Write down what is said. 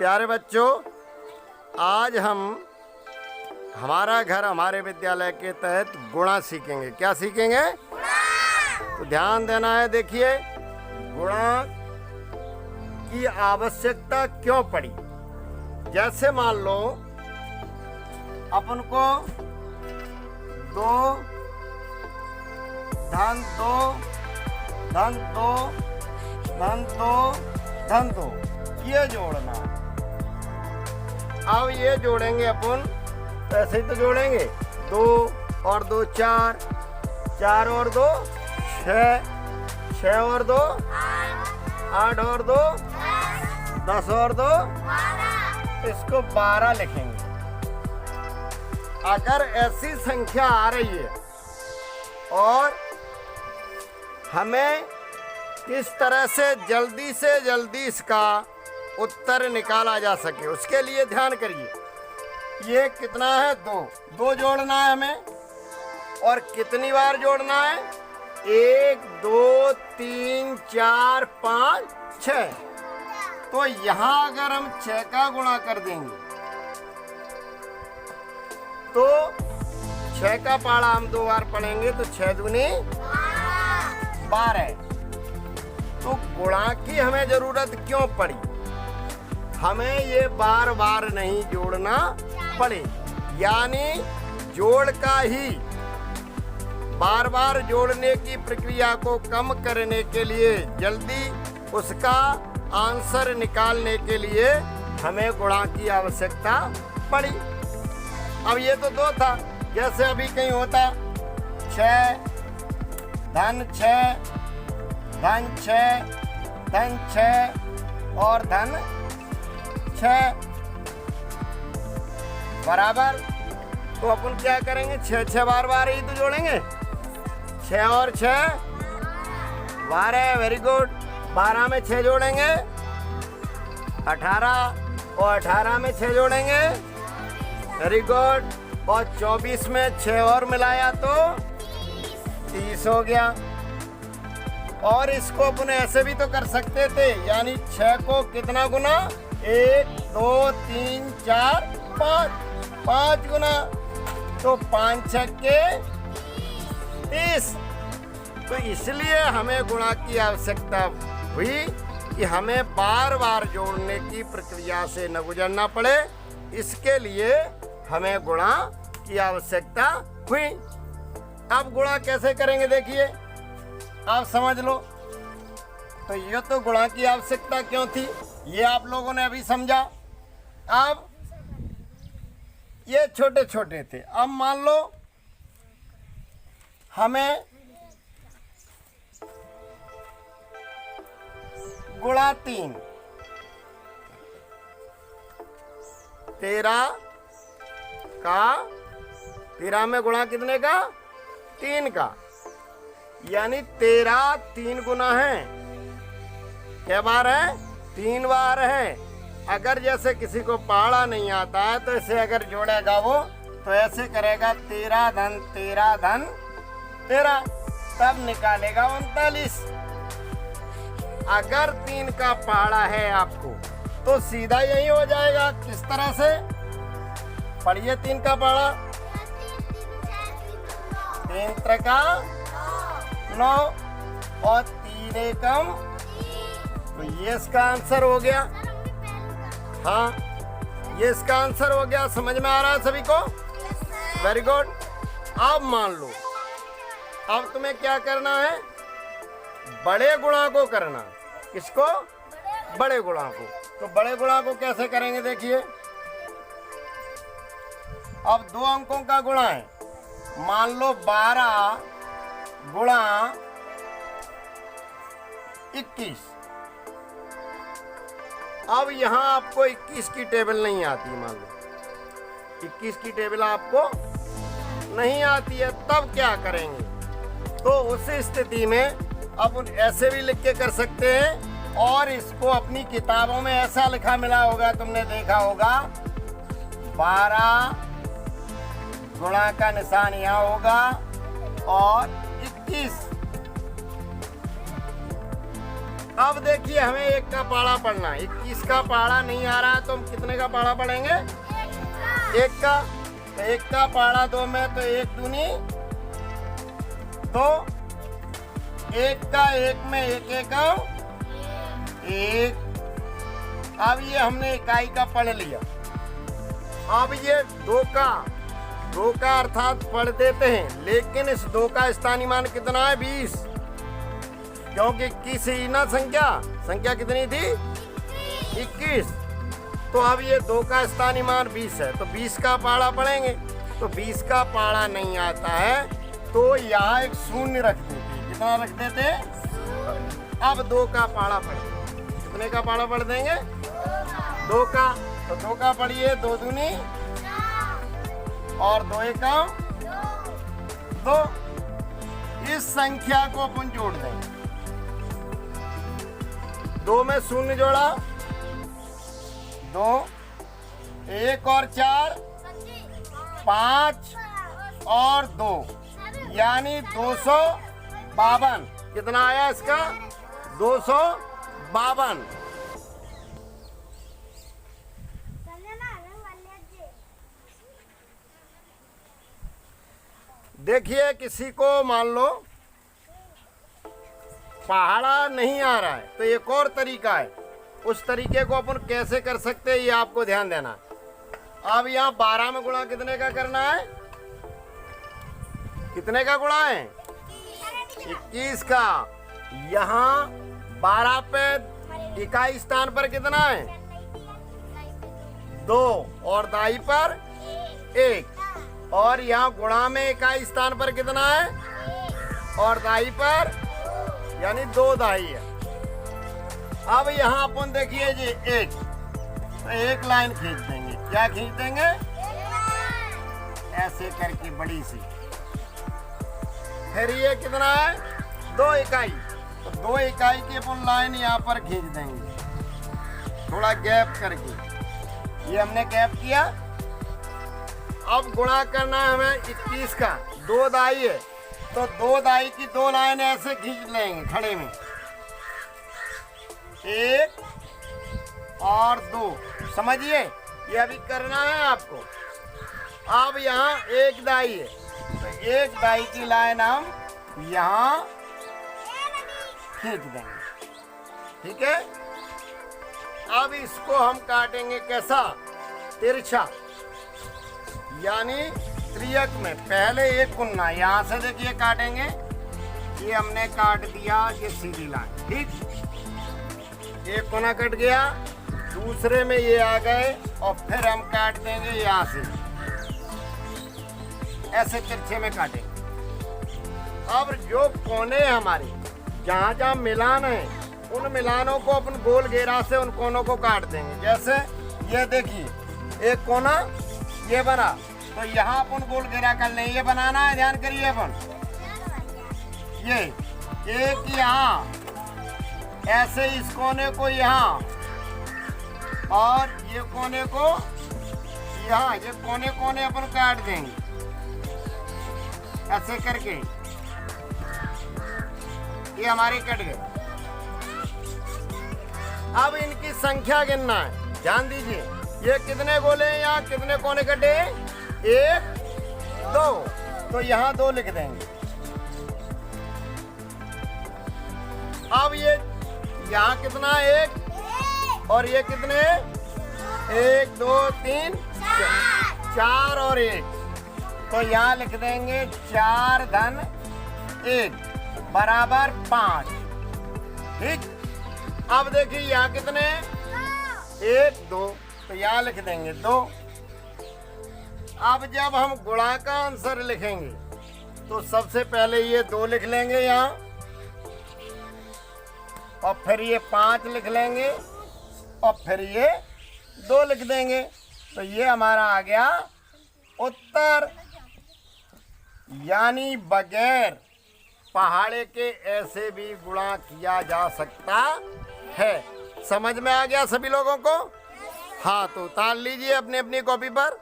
प्यारे बच्चों, आज हम हमारा घर हमारे विद्यालय के तहत गुणा सीखेंगे। क्या सीखेंगे? तो ध्यान देना है। देखिए, गुणा की आवश्यकता क्यों पड़ी। जैसे मान लो अपन को 2 धन 2 धन 2 धन 2 धन 2 ये जोड़ना। अब ये जोड़ेंगे अपन, तो ऐसे ही तो जोड़ेंगे। 2 और 2 4, 4 और 2 6, 6 और 2 8 और 2 10 और 2 इसको 12 लिखेंगे। अगर ऐसी संख्या आ रही है और हमें किस तरह से जल्दी इसका उत्तर निकाला जा सके, उसके लिए ध्यान करिए। ये कितना है? 2 जोड़ना है हमें। और कितनी बार जोड़ना है? 1 2 3 4 5 6। तो यहाँ अगर हम 6 का गुणा कर देंगे तो 6 का पाड़ा हम 2 बार पढ़ेंगे तो 6 दूनी 12। तो गुणा की हमें जरूरत क्यों पड़ी? हमें ये बार बार नहीं जोड़ना पड़े, यानी जोड़ का ही बार बार जोड़ने की प्रक्रिया को कम करने के लिए, जल्दी उसका आंसर निकालने के लिए हमें गुणा की आवश्यकता पड़ी। अब ये तो 2 था। जैसे अभी कहीं होता 6 धन 6 धन 6 धन 6 और धन 6 बराबर। तो अपन क्या करेंगे? 6 बार ही तो जोड़ेंगे। 6 और 6 12। Very good. 12 में 6 जोड़ेंगे 18 और 18 में 6 जोड़ेंगे। Very good. और 24 में 6 और मिलाया तो 30 हो गया। और इसको अपन ऐसे भी तो कर सकते थे, यानी 6 को कितना गुना? 1 2 3 4 5 गुना। तो 5 6 के 30। तो इसलिए हमें गुणा की आवश्यकता हुई कि हमें बार बार जोड़ने की प्रक्रिया से न गुजरना पड़े। इसके लिए हमें गुणा की आवश्यकता हुई। अब गुणा कैसे करेंगे देखिए, आप समझ लो। तो ये तो गुणा की आवश्यकता क्यों थी, ये आप लोगों ने अभी समझा। अब ये छोटे छोटे थे। अब मान लो हमें गुणा 3, 13 में गुणा कितने का? 3 का। यानी 13 3 गुना है। क्या बार है? 3 बार है। अगर जैसे किसी को पहाड़ा नहीं आता है तो इसे अगर जोड़ेगा वो तो ऐसे करेगा 13 धन 13 धन 13, तब निकालेगा 39। अगर 3 का पहाड़ा है आपको तो सीधा यही हो जाएगा। किस तरह से? पढ़िए 3 का पहाड़ा। 3 त्रिका 9 और 3 एकम, तो ये इसका आंसर हो गया। हाँ, ये इसका आंसर हो गया। समझ में आ रहा है सभी को? Very good. अब मान लो, अब तुम्हें क्या करना है? बड़े गुणा को करना। किसको? बड़े गुणा को। तो बड़े गुणा को कैसे करेंगे देखिए। अब 2 अंकों का गुणा है। मान लो 12 गुणा 21। अब यहाँ आपको 21 की टेबल नहीं आती। मान लो 21 की टेबल आपको नहीं आती है, तब क्या करेंगे? तो उस स्थिति में अब ऐसे भी लिख के कर सकते हैं। और इसको अपनी किताबों में ऐसा लिखा मिला होगा, तुमने देखा होगा। 12 गुणा का निशान यहाँ होगा और 21 अब देखिए हमें एक का पाड़ा पढ़ना है। 21 का पाड़ा नहीं आ रहा है तो हम कितने का पाड़ा पढ़ेंगे? एक का। तो एक का पाड़ा 2 में तो 1 दूनी 2, एक का 1 में 1 एकम 1। अब ये हमने इकाई का पढ़ लिया। अब ये 2 का अर्थात पढ़ देते हैं, लेकिन इस 2 का स्थानीय मान कितना है? 20, क्योंकि 21 ही ना संख्या कितनी थी? 21। तो अब ये 2 का स्थानीय मान 20 है, तो 20 का पाड़ा पढ़ेंगे। तो 20 का पाड़ा नहीं आता है तो यहाँ एक शून्य रख देते। कितना रख देते? अब 2 का पाड़ा पढ़ेंगे। कितने का पाड़ा पढ़ देंगे? 2 का। तो 2 का पढ़िए, 2 दूनी और 2 एकम 2। इस संख्या को अपन जोड़ देंगे। 2 में शून्य जोड़ा, 2, 1 और 4 5 और 2 यानी 252। कितना आया इसका? 252। देखिए किसी को मान लो पहाड़ा नहीं आ रहा है तो एक और तरीका है। उस तरीके को अपन कैसे कर सकते हैं ये आपको ध्यान देना है। अब यहाँ 12 में गुणा कितने का करना है? कितने का गुणा है? 21 का। यहाँ 12 पे इकाई स्थान पर कितना है? 2 और दाई पर 1। और यहाँ गुणा में इकाई स्थान पर कितना है? और दाई पर यानी 2 दाई है। अब यहाँ अपन देखिए जी 1, तो एक लाइन खींच देंगे। क्या खींच देंगे? ऐसे करके बड़ी सी। फिर ये कितना है? 2 इकाई। तो 2 इकाई की अपन लाइन यहाँ पर खींच देंगे, थोड़ा गैप करके। ये हमने गैप किया। अब गुणा करना है हमें 21 का। 2 दाई है तो 2 दाई की 2 लाइन ऐसे खींच लेंगे खड़े में, 1 और 2। समझिए ये अभी करना है आपको। अब यहाँ 1 दाई है तो 1 दाई की लाइन हम यहाँ खींच देंगे। ठीक है। अब इसको हम काटेंगे कैसा? तिरछा, यानी त्रियक में पहले एक कुन्ना यहाँ से देखिए काटेंगे। ये हमने काट दिया, ये सीधी लाइन। ठीक, एक कोना कट गया, दूसरे में ये आ गए और फिर हम काट देंगे यहाँ से, ऐसे तिरछे में काटेंगे। अब जो कोने हमारे जहाँ जहाँ मिलान है उन मिलानों को अपन गोल घेरा से उन कोनों को काट देंगे। जैसे ये देखिए एक कोना ये बना, तो यहाँ अपन गोल घेरा कर लें। ये बनाना है, ध्यान करिए अपन। ये एक यहाँ, ऐसे इस कोने को यहाँ और ये कोने को यहाँ, ये कोने कोने अपन काट देंगे ऐसे करके। ये हमारे कट गए। अब इनकी संख्या गिनना है, ध्यान दीजिए। ये कितने गोले हैं, यहाँ कितने कोने कटे? 1 2, तो यहाँ 2 लिख देंगे। अब ये यहाँ कितना? 1 और ये कितने? 1 2 3 4 और 1, तो यहाँ लिख देंगे 4 धन 1 बराबर 5। ठीक। अब देखिए यहाँ कितने? 1 2, तो यहाँ लिख देंगे 2। अब जब हम गुणा का आंसर लिखेंगे तो सबसे पहले ये 2 लिख लेंगे यहाँ और फिर ये 5 लिख लेंगे और फिर ये 2 लिख देंगे। तो ये हमारा आ गया उत्तर। यानी बगैर पहाड़े के ऐसे भी गुणा किया जा सकता है। समझ में आ गया सभी लोगों को? हाँ, तो उतार लीजिए अपनी अपनी कॉपी पर।